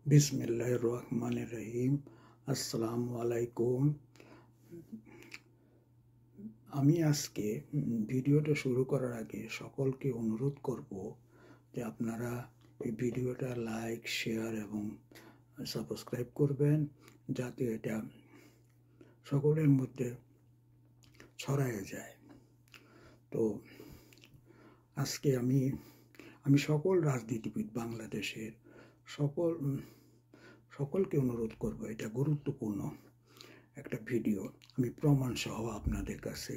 বিসমিল্লাহির রহমানির রহিম। আসসালামু আলাইকুম। আমি আজকে ভিডিওটা শুরু করার আগে সকলকে অনুরোধ করব যে আপনারা এই ভিডিওটা লাইক, শেয়ার এবং সাবস্ক্রাইব করবেন, যাতে এটা সকলের মধ্যে ছড়ায় যায়। তো আজকে আমি সকল রাজনীতিবিদ বাংলাদেশের সকলকে অনুরোধ করব, এটা গুরুত্বপূর্ণ একটা ভিডিও আমি প্রমাণ সহ আপনাদের কাছে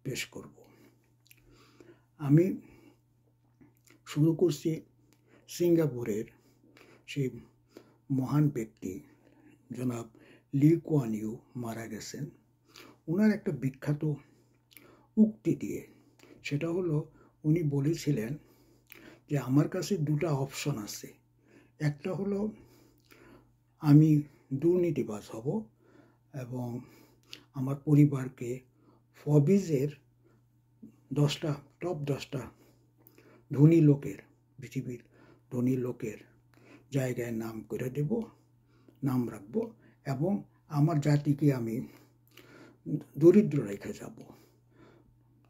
পেশ করব। আমি শুরু করছি সিঙ্গাপুরের সেই মহান ব্যক্তি জনাব লি কুয়ান ইউ মারা গেছেন। ওনার একটা বিখ্যাত উক্তি দিয়ে, সেটা হলো উনি বলেছিলেন যে আমার কাছে দুটা অপশন আছে। একটা হলো আমি দুর্নীতিবাজ হব এবং আমার পরিবারকে ফবিজের টপ 10টা ধনী লোকের, পৃথিবীর ধনী লোকের জায়গায় নাম রাখব এবং আমার জাতিকে আমি দরিদ্র রেখে যাব।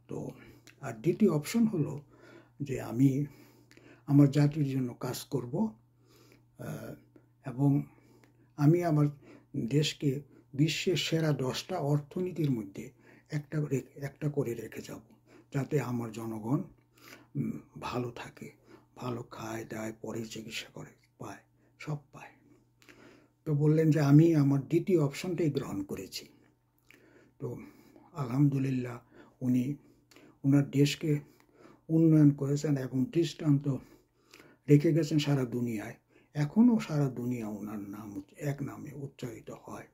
তো আর দ্বিতীয় অপশন হলো যে আমি আমার জাতির জন্য কাজ করব এবং আমি আমার দেশকে বিশ্বের সেরা 10টা অর্থনীতির মধ্যে একটা করে রেখে যাব, যাতে আমার জনগণ ভালো থাকে, ভালো খায় দায়, পরে চিকিৎসা সব পায়। তো বললেন যে আমি আমার দ্বিতীয় অপশনটাই গ্রহণ করেছি। তো আলহামদুলিল্লাহ উনি ওনার দেশকে উন্নয়ন করেছেন এবং দৃষ্টান্ত রেখে গেছেন সারা দুনিয়ায়। এখনও সারা দুনিয়া ওনার নাম এক নামে উচ্চারিত হয়।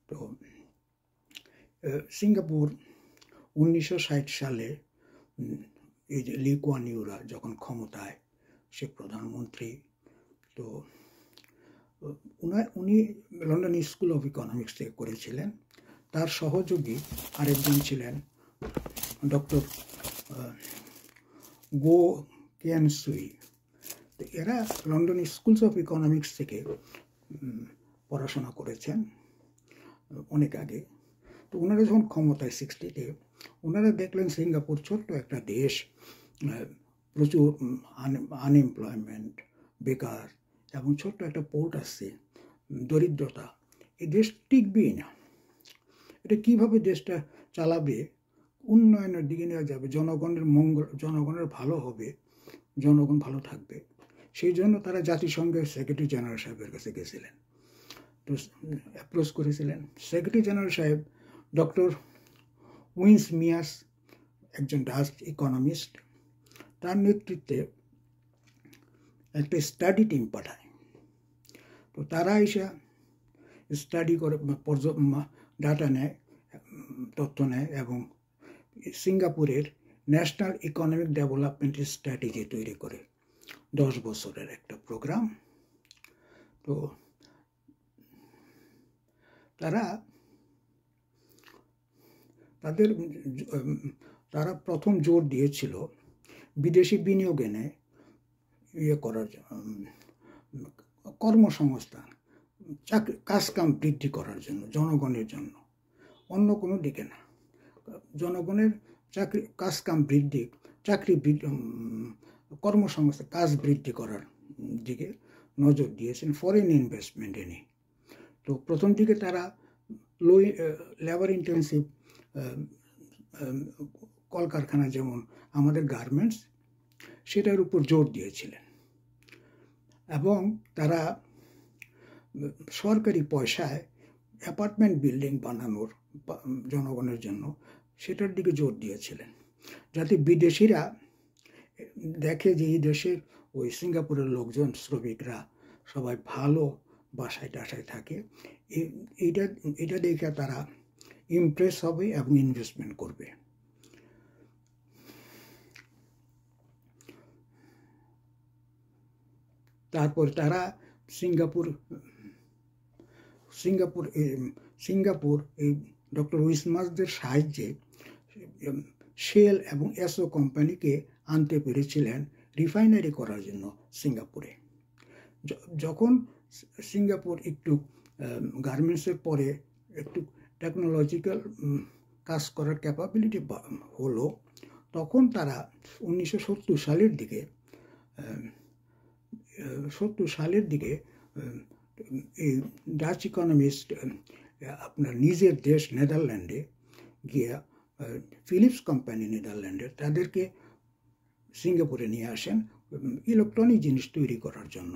তো সিঙ্গাপুর 1960 সালে এই যে লি কুয়ান ইউরা যখন ক্ষমতায়, সে প্রধানমন্ত্রী, তো উনি লন্ডন স্কুল অফ ইকোনমিক্স থেকে করেছিলেন। তার সহযোগী আরেকজন ছিলেন ডক্টর গো কেন সুই। তো এরা লন্ডন স্কুল অফ ইকোনমিক্স থেকে পড়াশোনা করেছেন অনেক আগে। তো ওনারা যখন ক্ষমতায় 60-তে, ওনারা দেখলেন সিঙ্গাপুর ছোট্ট একটা দেশ, প্রচুর আনএমপ্লয়মেন্ট, বেকার, এবং ছোট্ট একটা পোর্ট আসছে, দরিদ্রতা, এই দেশ টিকবেই না। এটা কিভাবে দেশটা চালাবে, উন্নয়নের দিকে নেওয়া যাবে, জনগণের ভালো হবে, জনগণ ভালো থাকবে। সেই জন্য তারা জাতিসংঘের সেক্রেটারি জেনারেল সাহেবের কাছে গেছিলেন, তো অ্যাপ্রোচ করেছিলেন। সেক্রেটারি জেনারেল সাহেব ডক্টর উইন্স মিয়াস, একজন ডাচ ইকোনমিস্ট, তার নেতৃত্বে একটা স্টাডি টিম পাঠায়। তো তারা এসে স্টাডি করে, ডাটা নেয়, তথ্য নেয় এবং সিঙ্গাপুরের ন্যাশনাল ইকোনমিক ডেভেলপমেন্ট স্ট্র্যাটেজি তৈরি করে 10 বছরের একটা প্রোগ্রাম। তো তারা প্রথম জোর দিয়েছিল বিদেশি বিনিয়োগ এনে করার জন্য, কর্মসংস্থান, কাজকাম বৃদ্ধি করার জন্য, জনগণের জন্য, অন্য কোনো দিকে না। জনগণের কাজকাম বৃদ্ধি, কর্মসংস্থান, কাজ বৃদ্ধি করার দিকে নজর দিয়েছেন, ফরেন ইনভেস্টমেন্ট এনে। তো প্রথম দিকে তারা লেবার ইন্টেন্সিভ কলকারখানা, যেমন আমাদের গার্মেন্টস, সেটার উপর জোর দিয়েছিলেন এবং তারা সরকারি পয়সায় অ্যাপার্টমেন্ট বিল্ডিং বানানোর জনগণের জন্য, সেটার দিকে জোর দিয়েছিলেন, যাতে বিদেশিরা দেখে যে এই দেশের ওই সিঙ্গাপুরের লোকজন, শ্রমিকরা সবাই ভালো বাসায় টাসায় থাকে। এটা দেখে তারা ইমপ্রেস হবে এবং ইনভেস্টমেন্ট করবে। তারপর তারা সিঙ্গাপুর এই ডক্টর উইসমাসদের সাহায্যে শেল এবং এসও কোম্পানিকে আনতে পেরেছিলেন রিফাইনারি করার জন্য সিঙ্গাপুরে। যখন সিঙ্গাপুর একটু গার্মেন্টসের পরে একটু টেকনোলজিক্যাল কাজ করার ক্যাপাবিলিটি হলো, তখন তারা 1970 সালের দিকে 70 সালের দিকে এই ডাচ ইকোনমিস্ট আপনার নিজের দেশ নেদারল্যান্ডে গিয়া ফিলিপস কোম্পানি নেদারল্যান্ডের তাদেরকে সিঙ্গাপুরে নিয়ে আসেন ইলেকট্রনিক জিনিস তৈরি করার জন্য।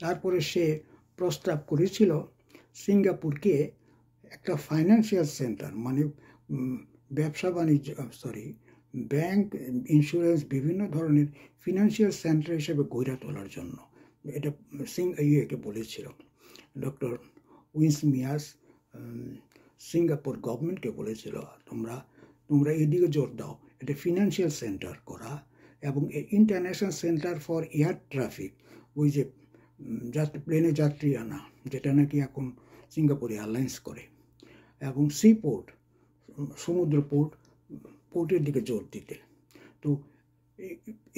তারপরে সে প্রস্তাব করেছিল সিঙ্গাপুরকে একটা ফাইন্যান্সিয়াল সেন্টার, মানে ব্যবসা বাণিজ্য ব্যাংক, ইন্স্যুরেন্স, বিভিন্ন ধরনের ফিনান্সিয়াল সেন্টার হিসেবে গড়ে তোলার জন্য। এটা ইয়েকে বলেছিল ডক্টর উইন্স মিয়াস, সিঙ্গাপুর গভর্নমেন্টকে বলেছিল তোমরা এদিকে জোর দাও, এটা ফিনান্সিয়াল সেন্টার করা এবং international centre for air traffic, ওই যে প্লেনে যাত্রী আনা, যেটা নাকি এখন সিঙ্গাপুর এয়ারলাইন্স করে, এবং সি পোর্ট, সমুদ্র পোর্টের দিকে জোর দিতে। তো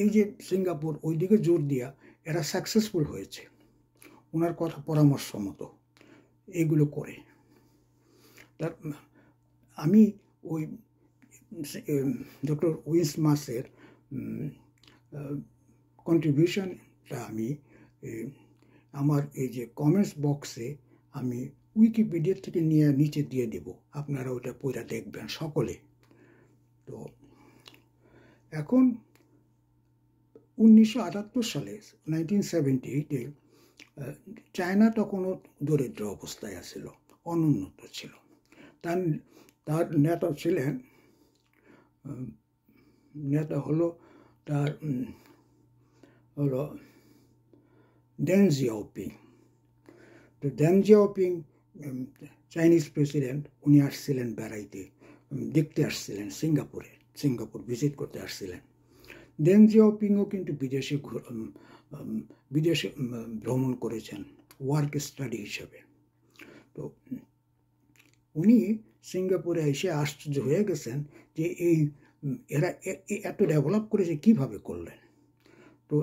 এই যে সিঙ্গাপুর ওই দিকে জোর দিয়া এরা সাকসেসফুল হয়েছে, ওনার কথা পরামর্শ মতো এইগুলো করে। তার আমি ওই ডক্টর উইন্স মাসের কন্ট্রিবিউশনটা আমি আমার এই যে কমেন্টস বক্সে আমি উইকিপিডিয়া থেকে নিয়ে নিচে দিয়ে দেব, আপনারা ওটা পড়ে দেখবেন সকলে। তো এখন 1978 সালে 1978-এ চায়না তখনও দরিদ্র অবস্থায় আছিল, অনুন্নত ছিল। তার নেতা ছিলেন, ডেং জিয়াওপিং। তো ডেং জিয়াওপিং চাইনিজ প্রেসিডেন্ট, উনি আসছিলেন বেড়াইতে, দেখতে আসছিলেন সিঙ্গাপুর ভিজিট করতে আসছিলেন। ডেং জিয়াওপিংও কিন্তু বিদেশে ভ্রমণ করেছেন ওয়ার্ক স্টাডি হিসেবে। তো উনি সিঙ্গাপুরে এসে আশ্চর্য হয়ে গেছেন যে এরা এত ডেভেলপ করেছে, কিভাবে করলেন। তো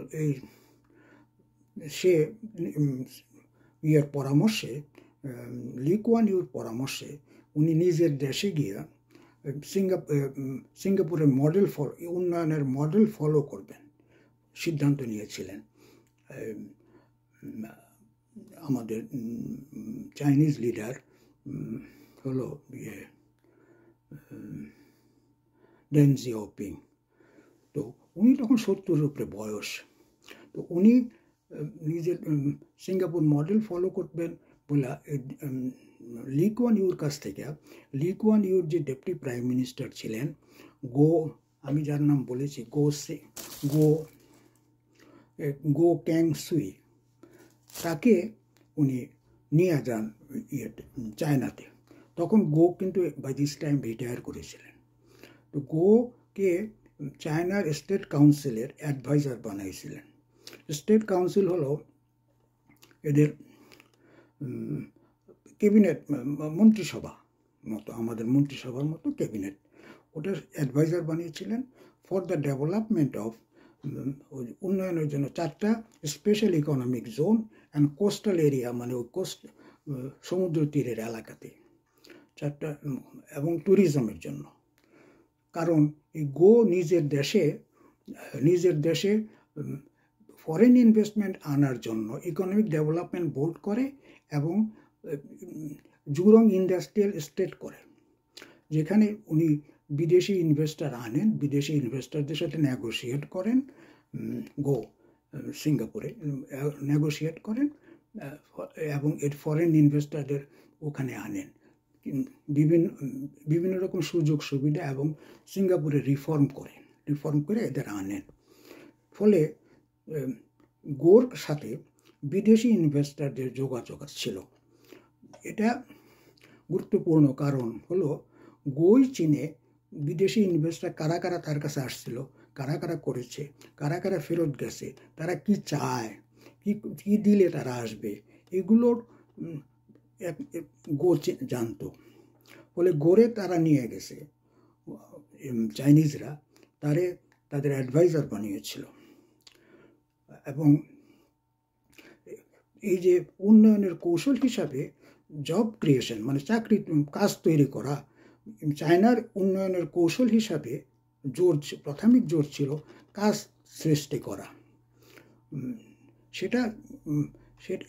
সে পরামর্শে, লি কুয়ান ইউর পরামর্শে উনি নিজের দেশে গিয়ে সিঙ্গাপুরের উন্নয়নের মডেল ফলো করবেন সিদ্ধান্ত নিয়েছিলেন। আমাদের চাইনিজ লিডার হলো ডেং জিয়াওপিং। তো উনি তখন 70-এর উপরে বয়স। তো উনি নিজের সিঙ্গাপুর মডেল ফলো করবেন বলে লি কুয়ান ইউর কাছ থেকে, লি কুয়ান ইউর যে ডেপুটি প্রাইম মিনিস্টার ছিলেন, আমি যার নাম বলেছি গো ক্যাং সুই, তাকে উনি নিয়ে যান চায়নাতে। তখন কিন্তু বাই দিস টাইম রিটায়ার করেছিলেন। তো গোকে চায়নার স্টেট কাউন্সিলের অ্যাডভাইজার বানাইছিলেন। স্টেট কাউন্সিল হলো এদের ক্যাবিনেট, মন্ত্রিসভা মতো, আমাদের মন্ত্রিসভার মতো ক্যাবিনেট। ওটা অ্যাডভাইজার বানিয়েছিলেন ফর দ্য ডেভেলপমেন্ট অফ, উন্নয়নের জন্য 4টা special economic zone and coastal area, মানে ওই সমুদ্র তীরের এলাকাতে 4টা, এবং ট্যুরিজমের জন্য। কারণ এই নিজের দেশে ফরেন ইনভেস্টমেন্ট আনার জন্য ইকোনমিক ডেভেলপমেন্ট বোর্ড করে এবং জুরং ইন্ডাস্ট্রিয়াল এস্টেট করে, যেখানে উনি বিদেশি ইনভেস্টার আনেন, বিদেশি ইনভেস্টারদের সাথে নেগোশিয়েট করেন, সিঙ্গাপুরে নেগোশিয়েট করেন এবং এর ফরেন ইনভেস্টারদের ওখানে আনেন, বিভিন্ন রকম সুযোগ সুবিধা, এবং সিঙ্গাপুরে রিফর্ম করে এদের আনেন। ফলে গোর সাথে বিদেশি ইনভেস্টারদের যোগাযোগ ছিল। এটা গুরুত্বপূর্ণ কারণ হলো চীনে বিদেশি ইনভেস্টার কারা তার কাছে আসছিল, কারা করেছে, কারা ফেরত গেছে, তারা কি চায়, কি দিলে তারা আসবে, এগুলোর গো জানতো, ফলে গোরে তারা নিয়ে গেছে, চাইনিজরা তাদের অ্যাডভাইজার বানিয়েছিল। এবং এই যে উন্নয়নের কৌশল হিসাবে জব ক্রিয়েশন মানে কাজ তৈরি করা, চায়নার উন্নয়নের কৌশল হিসাবে প্রাথমিক জোর ছিল কাজ সৃষ্টি করা।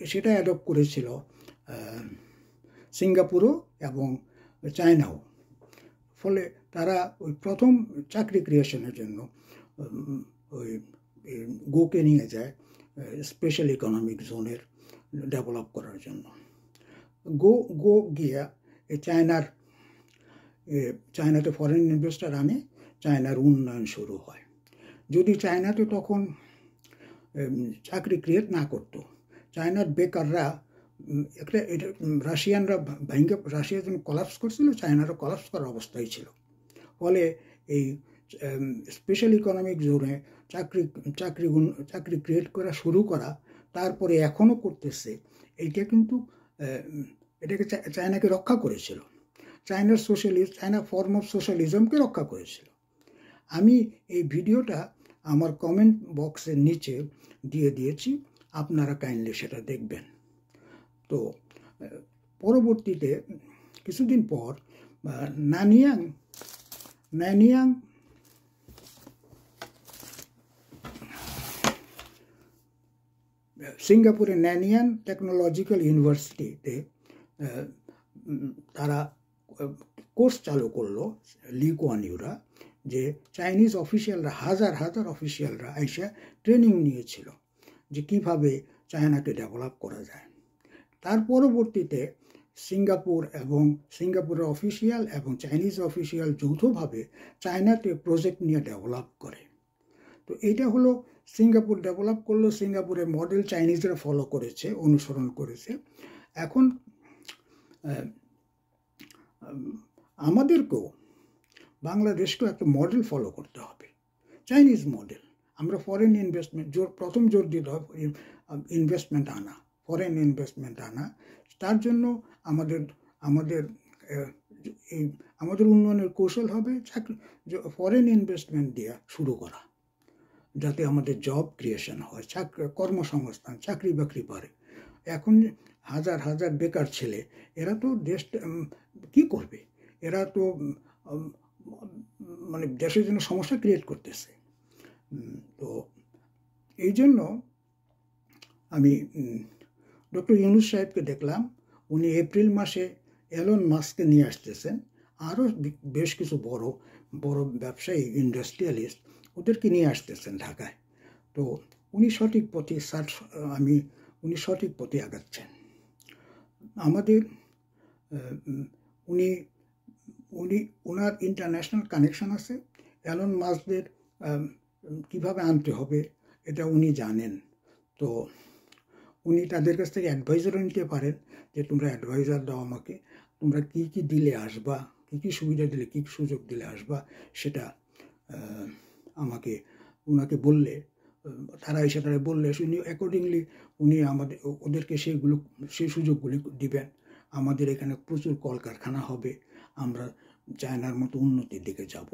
সেটা অ্যাডপ্ট করেছিল সিঙ্গাপুরও এবং চায়নাও। ফলে তারা ওই প্রথম চাকরি ক্রিয়েশনের জন্য ওই গোকে নিয়ে যায় স্পেশাল ইকোনমিক জোনের ডেভেলপ করার জন্য। গো গিয়া চায়নাতে ফরেন ইনভেস্টর আনে, চায়নার উন্নয়ন শুরু হয়। যদি চায়নাতে তখন চাকরি ক্রিয়েট না করতো, চায়নার বেকাররা রাশিয়া যখন কলাপস করছিল, চায়নারও কলাপস করার অবস্থায় ছিল। ফলে এই স্পেশাল ইকোনমিক জোনে চাকরি ক্রিয়েট করা শুরু করা, তারপরে এখনও করতেছে, এটাকে চায়নাকে রক্ষা করেছিল। চায়না ফর্ম অফ সোশ্যালিজমকে রক্ষা করেছিল। আমি এই ভিডিওটা আমার কমেন্ট বক্সের নিচে দিয়ে দিয়েছি, আপনারা কাইন্ডলি সেটা দেখবেন। তো পরবর্তীতে কিছুদিন পর ন্যানিয়াং সিঙ্গাপুরের ন্যানিয়ান টেকনোলজিক্যাল ইউনিভার্সিটিতে তারা কোর্স চালু করলো, লি কুয়ান ইউরা, যে চাইনিজ অফিসিয়ালরা হাজার অফিসিয়ালরা এসে ট্রেনিং নিয়েছিল যে কিভাবে চায়নাকে ডেভেলপ করা যায়। তার পরবর্তীতে সিঙ্গাপুরের অফিসিয়াল এবং চাইনিজ অফিসিয়াল যৌথভাবে চায়নাতে প্রজেক্ট নিয়ে ডেভেলপ করে। তো এইটা হলো সিঙ্গাপুর ডেভেলপ করলো, সিঙ্গাপুরের মডেল চাইনিজরা ফলো করেছে, অনুসরণ করেছে। এখন আমাদেরকেও বাংলাদেশকেও একটা মডেল ফলো করতে হবে, চাইনিজ মডেল। আমরা ফরেন ইনভেস্টমেন্ট প্রথম জোর দিতে হবে, ফরেন ইনভেস্টমেন্ট আনা। তার জন্য আমাদের উন্নয়নের কৌশল হবে ফরেন ইনভেস্টমেন্ট দিয়ে শুরু করা, যাতে আমাদের জব ক্রিয়েশন হয়, কর্মসংস্থান, চাকরি বাকরি বাড়ে। এখন হাজার বেকার ছেলে, এরা তো দেশ কি করবে? এরা তো মানে দেশের জন্য সমস্যা ক্রিয়েট করতেছে। তো এই জন্য আমি ডক্টর ইউনূস সাহেবকে দেখলাম, উনি এপ্রিল মাসে এলন মাস্ককে নিয়ে আসতেছেন, আরও বেশ কিছু বড় ব্যবসায়ী, ইন্ডাস্ট্রিয়ালিস্ট, ওদেরকে নিয়ে আসতেছেন ঢাকায়। তো উনি সঠিক পথে আগাচ্ছেন। আমাদের ওনার ইন্টারন্যাশনাল কানেকশন আছে। এলন মাস্কদের কীভাবে আনতে হবে এটা উনি জানেন। তো উনি তাদের কাছ থেকে অ্যাডভাইজারও নিতে পারেন, যে তোমরা অ্যাডভাইজার দাও আমাকে, তোমরা কী দিলে আসবা, কী সুবিধা দিলে, কী সুযোগ দিলে আসবা, সেটা ওনাকে বললে, তারা বললে উনি অ্যাকর্ডিংলি ওদেরকে সেই সুযোগগুলি দিবেন। আমাদের এখানে প্রচুর কলকারখানা হবে, আমরা চায়নার মতো উন্নতির দিকে যাব।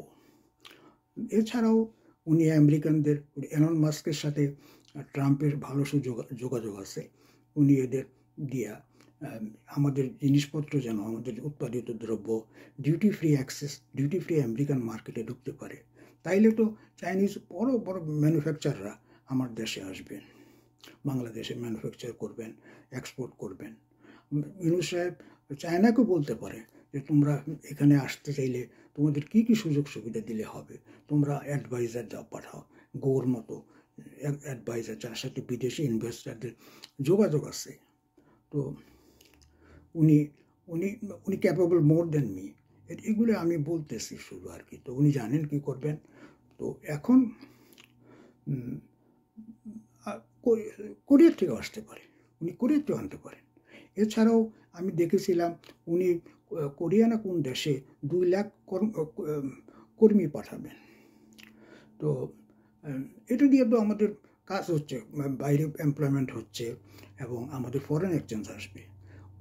এছাড়াও উনি আমেরিকানদের, এলন মাস্কের সাথে ট্রাম্পের ভালো যোগাযোগ আছে, উনি এদের দিয়া আমাদের জিনিসপত্র যেন, আমাদের উৎপাদিত দ্রব্য ডিউটি ফ্রি আমেরিকান মার্কেটে ঢুকতে পারে। তাইলে তো চাইনিজ বড় ম্যানুফ্যাকচাররা আমার দেশে আসবেন, বাংলাদেশে ম্যানুফ্যাকচার করবেন, এক্সপোর্ট করবেন। ইউনূস সাহেব চায়নাকে বলতে পারে যে তোমরা এখানে আসতে চাইলে তোমাদের কী সুযোগ সুবিধা দিলে হবে, তোমরা অ্যাডভাইজার পাঠাও, গোর মতো অ্যাডভাইজার, যার সাথে বিদেশি ইনভেস্টারদের যোগাযোগ আছে। তো উনি ক্যাপেবল মোর দেন মি, এগুলো আমি বলতেছি শুধু আর কি। তো উনি জানেন কি করবেন। তো এখন কোরিয়ার থেকে আসতে পারে, উনি কোরিয়ার থেকে আনতে পারেন। এছাড়াও আমি দেখেছিলাম উনি কোরিয়া না কোন দেশে 2 লাখ কর্মী পাঠাবেন। তো এটা দিয়ে তো আমাদের কাজ হচ্ছে, বাইরে এমপ্লয়মেন্ট হচ্ছে এবং আমাদের ফরেন এক্সচেঞ্জ আসবে।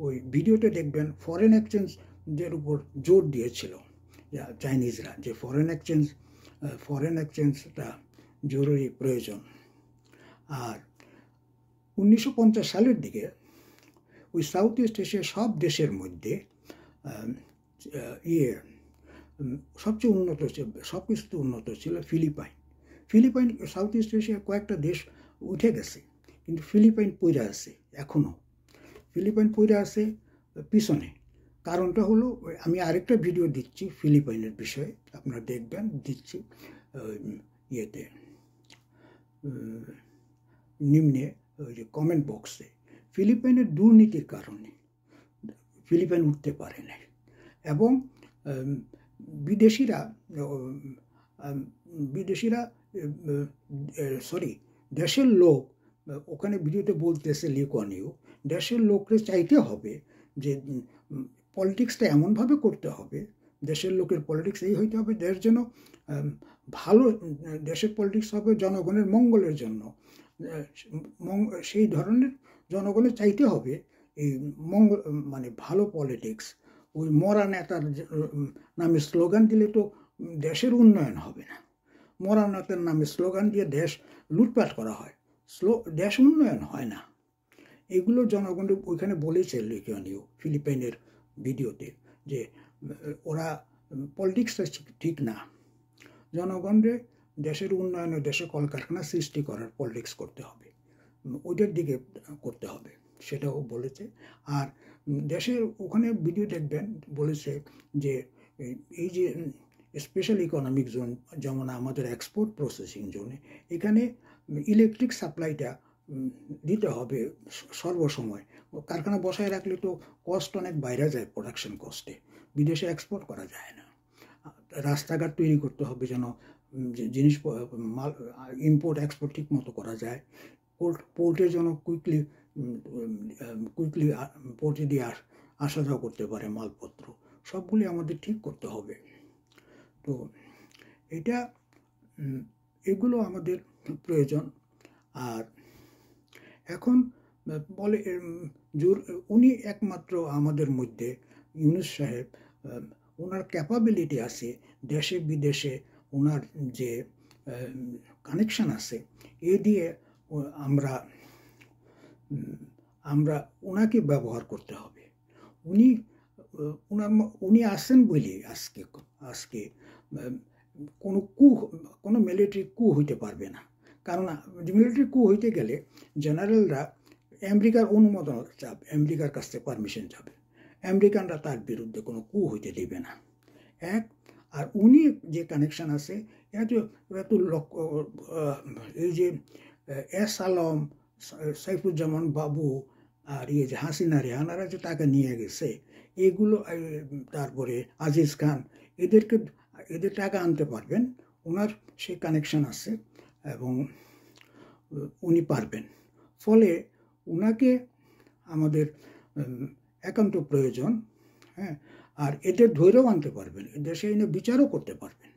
ওই ভিডিওতে দেখবেন ফরেন এক্সচেঞ্জের উপর জোর দিয়েছিল চাইনিজরা, যে ফরেন এক্সচেঞ্জটা জরুরি প্রয়োজন। আর 1950 সালের দিকে ওই সাউথ ইস্ট এশিয়ার সব দেশের মধ্যে সবচেয়ে উন্নত, সব কিছুতে উন্নত ছিল ফিলিপাইন। সাউথ ইস্ট এশিয়ার কয়েকটা দেশ উঠে গেছে, কিন্তু ফিলিপাইন পইরা আছে এখনও। ফিলিপাইন পইরা আছে পিছনে। কারণটা হলো, আমি আরেকটা ভিডিও দিচ্ছি ফিলিপাইনের বিষয়ে, আপনারা দেখবেন, দিচ্ছি ইয়েতে নিম্নে ওই যে কমেন্ট বক্সে। ফিলিপাইনের দুর্নীতির কারণে ফিলিপাইন উঠতে পারে না। এবং দেশের লোক, ওখানে ভিডিওতে বলতেছে লি কুয়ান ইউ, দেশের লোককে চাইতে হবে যে পলিটিক্সটা এমনভাবে করতে হবে, দেশের লোকের পলিটিক্স এই হইতে হবে, দেশ যেন ভালো, দেশের পলিটিক্স হবে জনগণের মঙ্গলের জন্য, সেই ধরনের জনগণের চাইতে হবে এই মানে ভালো পলিটিক্স। ওই মরা নেতার নামে স্লোগান দিলে তো দেশের উন্নয়ন হবে না। মরা নেতার নামে স্লোগান দিয়ে দেশ লুটপাট করা হয়, দেশ উন্নয়ন হয় না। এগুলো জনগণ ওইখানে বলেছে লি কুয়ান ইউ ফিলিপাইনের ভিডিওতে, যে ওরা পলিটিক্সটা ঠিক না, জনগণরে দেশের উন্নয়নে, দেশে কলকারখানা সৃষ্টি করার পলিটিক্স করতে হবে, ওইটার দিকে করতে হবে, সেটাও বলেছে। আর দেশের ওখানে ভিডিও দেখবেন বলেছে যে এই যে স্পেশাল ইকোনমিক জোন, যেমন আমাদের এক্সপোর্ট প্রসেসিং জোনে, এখানে ইলেকট্রিক সাপ্লাইটা দিতে হবে সর্বসময়। কারখানা বসায় রাখলে তো কস্ট অনেক বাইরে যায়, প্রোডাকশন কস্টে, বিদেশে এক্সপোর্ট করা যায় না। রাস্তাঘাট তৈরি করতে হবে যেন জিনিস মাল ইম্পোর্ট এক্সপোর্ট ঠিক মতো করা যায়। পোর্টে যেন কুইকলি পোর্টে দিয়ে আসা যাওয়া করতে পারে মালপত্র, সবগুলি আমাদের ঠিক করতে হবে। তো এগুলো আমাদের প্রয়োজন। আর এখন বলে উনি একমাত্র আমাদের মধ্যে, ইউনূস সাহেব, ওনার ক্যাপাবিলিটি আছে, দেশে বিদেশে ওনার যে কানেকশন আছে, এ দিয়ে আমরা ওনাকে ব্যবহার করতে হবে। উনি আসেন বলে আজকে কোনো মিলিটারি কু হইতে পারবে না। কারণ মিলিটারি কু হইতে গেলে জেনারেলরা আমেরিকার অনুমোদন চাবে, আমেরিকার কাছ থেকে পারমিশন চাবে, আমেরিকানরা তার বিরুদ্ধে কোনো কু হইতে দেবে না। আর উনি যে কানেকশন আছে, এত এই যে এস আলম, সাইফুজ্জামান বাবু আর যে হাসিনা রেহানারা যে টাকা নিয়ে গেছে, এগুলো, তারপরে আজিজ খান, এদের টাকা আনতে পারবেন, ওনার সেই কানেকশন আছে এবং উনি পারবেন। ফলে ওনাকে আমাদের একান্ত প্রয়োজন। হ্যাঁ, আর এদের ধৈর্যও আনতে পারবেন, দেশে এনে বিচারও করতে পারবেন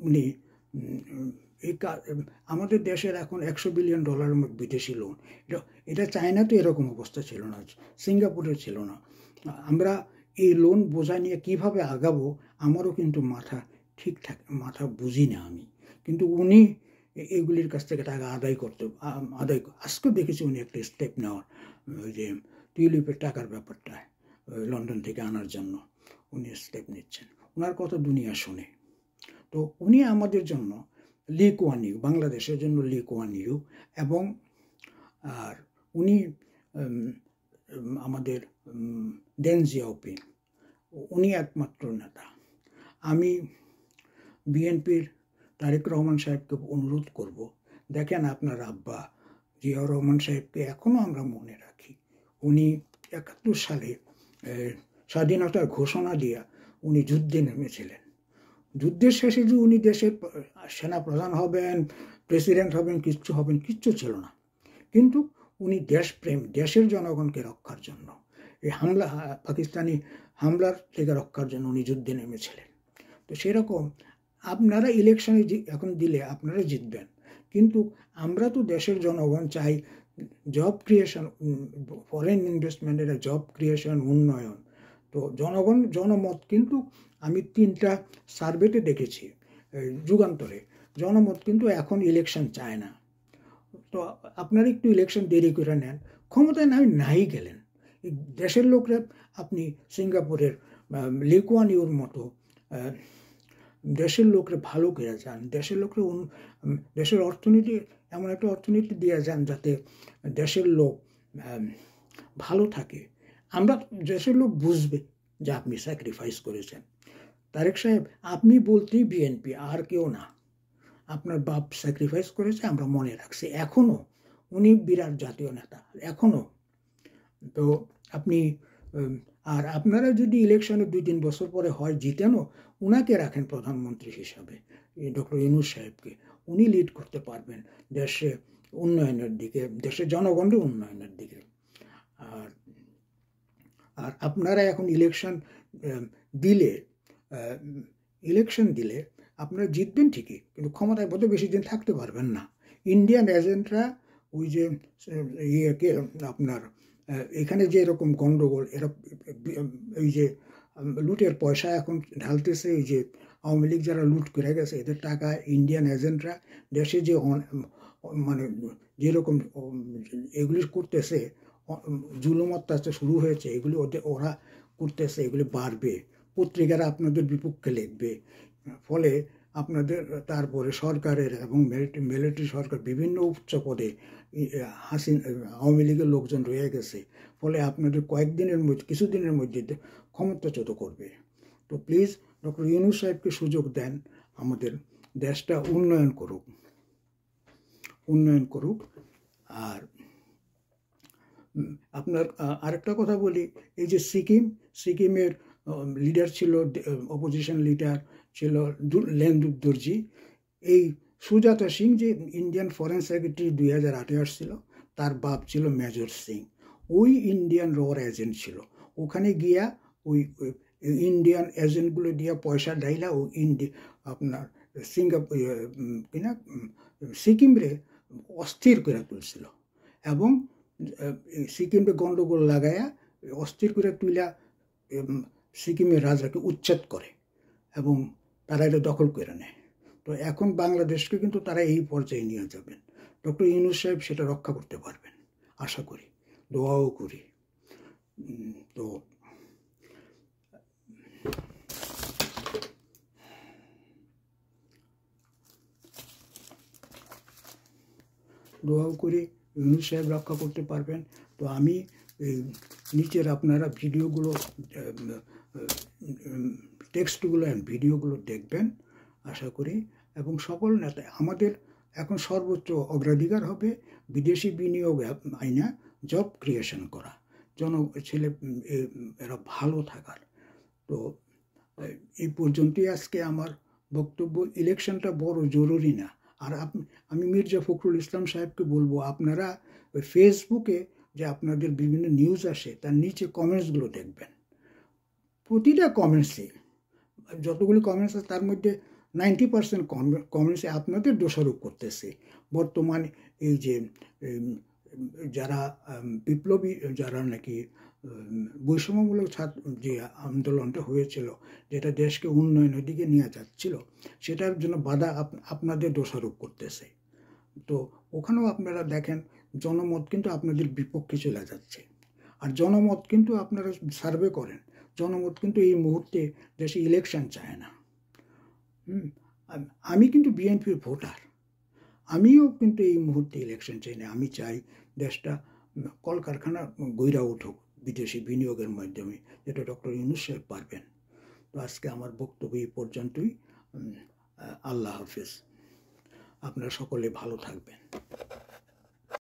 উনি। আমাদের দেশের এখন $100 বিলিয়ন বিদেশি লোন, এটা চায়নাতে এরকম অবস্থা ছিল না, সিঙ্গাপুরে ছিল না। আমরা এই লোন বোঝা নিয়ে কীভাবে আগাবো, আমারও কিন্তু মাথা বুঝি না আমি। কিন্তু উনি এগুলির কাছ থেকে টাকা আজকে দেখেছি উনি একটা স্টেপ নেওয়ার, ওই যে টিউলিপের টাকার ব্যাপারটা লন্ডন থেকে আনার জন্য উনি স্টেপ নিচ্ছেন। ওনার কথা দুনিয়া শোনে। তো উনি আমাদের জন্য লি কুয়ান ইউ, বাংলাদেশের জন্য লি কুয়ান ইউ, এবং আর উনি আমাদের ডেং জিয়াওপিং, উনি একমাত্র নেতা। আমি বিএনপির তারেক রহমান সাহেবকে অনুরোধ করব, দেখেন আপনার আব্বা জিয়াউর রহমান সাহেবকে এখনও আমরা মনে রাখি। উনি 71 সালে স্বাধীনতার ঘোষণা দিয়া উনি যুদ্ধে নেমেছিলেন। যুদ্ধের শেষে যে উনি দেশের সেনাপ্রধান হবেন, প্রেসিডেন্ট হবেন, কিচ্ছু ছিল না। কিন্তু উনি দেশপ্রেম, দেশের জনগণকে রক্ষার জন্য, এই পাকিস্তানি হামলার থেকে রক্ষার জন্য উনি যুদ্ধে নেমেছিলেন। তো সেরকম আপনারা ইলেকশনে এখন দিলে আপনারা জিতবেন, কিন্তু আমরা তো দেশের জনগণ চাই জব ক্রিয়েশন, ফরেন ইনভেস্টমেন্ট, এটা জব ক্রিয়েশন, উন্নয়ন। তো জনমত কিন্তু আমি 3টা সার্ভেতে দেখেছি যুগান্তরে, জনমত কিন্তু এখন ইলেকশন চায় না। তো আপনারা একটু ইলেকশন দেরি করে নেন, ক্ষমতায় নাই গেলেন, দেশের লোকরা, আপনি সিঙ্গাপুরের লি কুয়ান ইউর মতো দেশের লোকরা ভালো করে যান, দেশের লোকরা দেশের অর্থনীতি, এমন একটা অর্থনীতি দিয়ে যান যাতে দেশের লোক ভালো থাকে। আমরা, দেশের লোক বুঝবে যে আপনি স্যাক্রিফাইস করেছেন। তারেক সাহেব, আপনি বলতেই বিএনপি, আর কেউ না। আপনার বাপ স্যাক্রিফাইস করেছে, আমরা মনে রাখছি এখনো। উনি বিরাট জাতীয় নেতা এখনো। তো আপনি, আর আপনারা যদি ইলেকশনে 2-3 বছর পরে হয় জিতেনও, উনাকে রাখেন প্রধানমন্ত্রী হিসাবে, ডক্টর ইউনূস সাহেবকে। উনি লিড করতে পারবেন দেশে উন্নয়নের দিকে, দেশের জনগণের উন্নয়নের দিকে। আর আর আপনারা এখন ইলেকশন দিলে আপনারা জিতবেন ঠিকই, কিন্তু ক্ষমতায় বোধহয় বেশি দিন থাকতে পারবেন না। ইন্ডিয়ান এজেন্টরা ওই যে ইয়েকে আপনার এখানে যে এরকম গণ্ডগোল, এরা এই যে লুটের পয়সা এখন ঢালতেছে, এই যে আওয়ামী লীগ যারা লুট করে গেছে, এদের টাকা ইন্ডিয়ান এজেন্টরা দেশে যে মানে যেরকম এগুলি করতেছে, জুলুম অত্যাচার শুরু হয়েছে, এগুলি ওরা করতেছে, এগুলি বাড়বে, পত্রিকারা আপনাদের বিপক্ষে লিখবে, ফলে আপনাদের তারপরে সরকারের এবং মিলিটারি সরকার বিভিন্ন উচ্চ পদে আওয়ামী লীগের লোকজন রয়ে গেছে, ফলে আপনাদের কিছুদিনের মধ্যে ক্ষমতাচ্যুত করবে। তো প্লিজ ডক্টর ইউনূস সাহেবকে সুযোগ দেন, আমাদের দেশটা উন্নয়ন করুক। আর আপনার আরেকটা কথা বলি, এই যে সিকিমের লিডার ছিল, অপোজিশন লিডার ছিল লেনদুপ দর্জি। এই সুজাতা সিং যে ইন্ডিয়ান ফরেন সেক্রেটারি 2008-এ আসছিল, তার বাপ ছিল মেজর সিং, ওই ইন্ডিয়ান রর এজেন্ট ছিল। ওখানে গিয়া ওই ইন্ডিয়ান এজেন্টগুলো দিয়ে পয়সা ডাইলা ও আপনার সিকিমরে অস্থির করে তুলছিল, এবং সিকিমে গণ্ডগোল লাগায়া অস্থির করে তুইলা সিকিমের রাজাকে উচ্ছেদ করে, এবং তারা এটা দখল করে নেয়। তো এখন বাংলাদেশকে কিন্তু তারা এই পর্যায়ে নিয়ে যাবেন। ডক্টর ইউনূস সাহেব সেটা রক্ষা করতে পারবেন আশা করি, দোয়াও করি। তো ইউনূস সাহেব রক্ষা করতে পারবেন। তো আমি নিচের আপনারা ভিডিওগুলো, টেক্সটগুলো অ্যান্ড ভিডিওগুলো দেখবেন আশা করি। এবং সকল নেতা, আমাদের এখন সর্বোচ্চ অগ্রাধিকার হবে বিদেশি বিনিয়োগ আইনা জব ক্রিয়েশন করা, এরা ভালো থাকার। তো এই পর্যন্তই আজকে আমার বক্তব্য। ইলেকশনটা বড় জরুরি না। আর আমি মির্জা ফখরুল ইসলাম সাহেবকে বলবো, আপনারা ওই ফেসবুকে যে আপনাদের বিভিন্ন নিউজ আসে, তার নিচে কমেন্টসগুলো দেখবেন। প্রতিটা কমেন্টসে, যতগুলি কমেন্টস আছে তার মধ্যে 90% কমেন্টসে আপনাদের দোষারোপ করতেছে। বর্তমানে এই যে যারা বিপ্লবী, যারা নাকি বৈষম্যমূলক যে আন্দোলনটা হয়েছিল, যেটা দেশকে উন্নয়নের দিকে নিয়ে যাচ্ছিল, সেটার জন্য বাধা আপনাদের দোষারোপ করতেছে। তো ওখানেও আপনারা দেখেন জনমত কিন্তু আপনাদের বিপক্ষে চলে যাচ্ছে। আর জনমত কিন্তু আপনারা সার্ভে করেন, জনমত কিন্তু এই মুহূর্তে দেশে ইলেকশন চায় না। আমি কিন্তু বিএনপির ভোটার, আমিও কিন্তু এই মুহূর্তে ইলেকশন চাই না। আমি চাই দেশটা কলকারখানা গইরা উঠুক বিদেশি বিনিয়োগের মাধ্যমে, যেটা ডক্টর ইউনূস সাহেব পারবেন। তো আজকে আমার বক্তব্য এই পর্যন্তই। আল্লাহ হাফেজ। আপনারা সকলে ভালো থাকবেন।